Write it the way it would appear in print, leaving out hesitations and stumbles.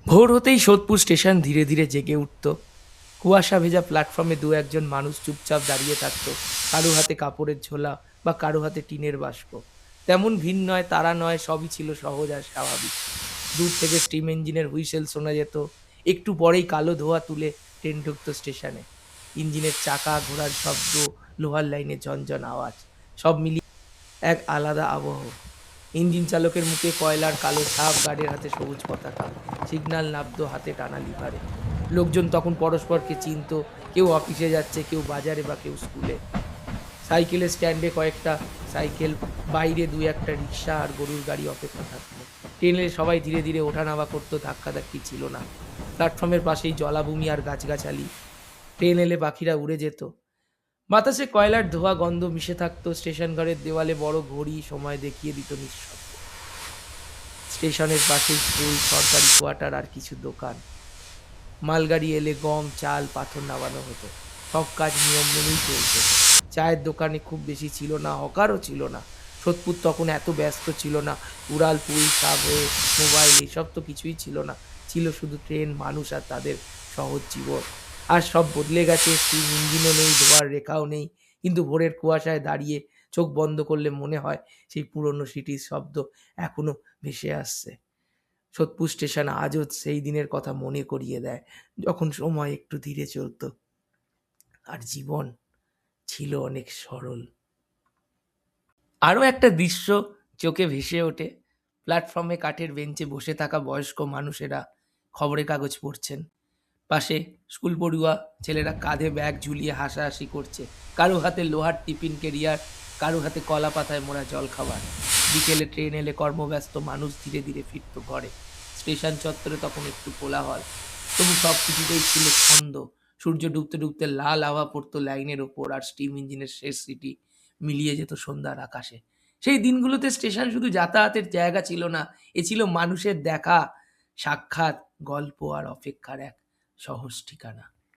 ভোর হতেই সোদপুর স্টেশন ধীরে ধীরে জেগে উঠত। কুয়াশা ভেজা প্ল্যাটফর্মে দু একজন মানুষ চুপচাপ দাঁড়িয়ে থাকতো, কারো হাতে কাপড়ের ঝোলা বা কারো হাতে টিনের বাষ্প। তেমন ভিড় নয়, তারা নয়, সবই ছিল সহজ আর স্বাভাবিক। দূর থেকে স্টিম ইঞ্জিনের হুইসেল শোনা যেত। একটু পরেই কালো ধোঁয়া তুলে ট্রেন ঢুকতো স্টেশনে। ইঞ্জিনের চাকা, ঘোড়ার শব্দ, লোহার লাইনে ঝনঝন আওয়াজ, সব মিলিয়ে এক আলাদা আবহ। ইঞ্জিন চালকের মুখে কয়লার কালো ছাপ, গার্ডের হাতে সবুজ পতাকা, সিগন্যাল নাবতো হাতে টানা লিভারে। লোকজন তখন পরস্পরকে চিনত, কেউ অফিসে যাচ্ছে, কেউ বাজারে বা কেউ স্কুলে। সাইকেলের স্ট্যান্ডে কয়েকটা সাইকেল, বাইরে দুই একটা রিক্সা আর গরুর গাড়ি অপেক্ষা থাকতো। ট্রেনে সবাই ধীরে ধীরে ওঠানামা করতো, ধাক্কাধাক্কি ছিল না। প্ল্যাটফর্মের পাশেই জলাভূমি আর গাছগাছালি। ট্রেন এলে পাখিরা উড়ে যেত। বাতাসে কয়লার ধোঁয়া গন্ধ মিশে থাকতো। স্টেশন ঘরের দেওয়ালে বড় ঘড়ি সময় দেখিয়ে দিত নিঃশব্দে। স্টেশনের পাশেই স্কুল, সরকারি কোয়ার্টার আর কিছু দোকান। মালগাড়ি এলে গম, চাল, পাথর নামানো হতো। সব কাজ নিয়ম মেনেই চলতো। চায়ের দোকানে খুব বেশি ছিল না, হকারও ছিল না। সোদপুর তখন এত ব্যস্ত ছিল না। উড়ালপুল, সাবওয়ে, মোবাইল এসব তো কিছুই ছিল না। ছিল শুধু ট্রেন, মানুষ আর তাদের সহজ জীবন। আর সব বদলে গেছে, স্টিম ইঞ্জিনও নেই, ধোঁয়ার রেখাও নেই। কিন্তু ভোরের কুয়াশায় দাঁড়িয়ে চোখ বন্ধ করলে মনে হয় সেই পুরনো সিটির শব্দ এখনো ভেসে আসছে। সোদপুর স্টেশন আজও সেই দিনের কথা মনে করিয়ে দেয়, যখন সময় একটু ধীরে চলত আর জীবন ছিল অনেক সরল। আরও একটা দৃশ্য চোখে ভেসে ওঠে। প্ল্যাটফর্মে কাঠের বেঞ্চে বসে থাকা বয়স্ক মানুষেরা খবরের কাগজ পড়ছেন। পাশে স্কুল পড়ুয়া ছেলেরা কাঁধে ব্যাগ ঝুলিয়ে হাসাহাসি করছে। কারো হাতে লোহার টিফিন ক্যারিয়ার, কারো হাতে কলা পাতায় মোড়া জলখাবার। বিকেলে ট্রেন এলে কর্মব্যস্ত মানুষ ধীরে ধীরে ফিরত ঘরে। স্টেশন চত্বরে তখন একটু কোলাহল, তবু সব কিছুতেই ছিল ছন্দ। সূর্য ডুবতে ডুবতে লাল আভা পড়তো লাইনের ওপর, আর স্টিম ইঞ্জিনের শেষ সিটি মিলিয়ে যেত সন্ধ্যার আকাশে। সেই দিনগুলোতে স্টেশন শুধু যাতায়াতের জায়গা ছিল না, এ ছিল মানুষের দেখা, সাক্ষাৎ, গল্প আর অপেক্ষার এক সহজ ঠিকানা।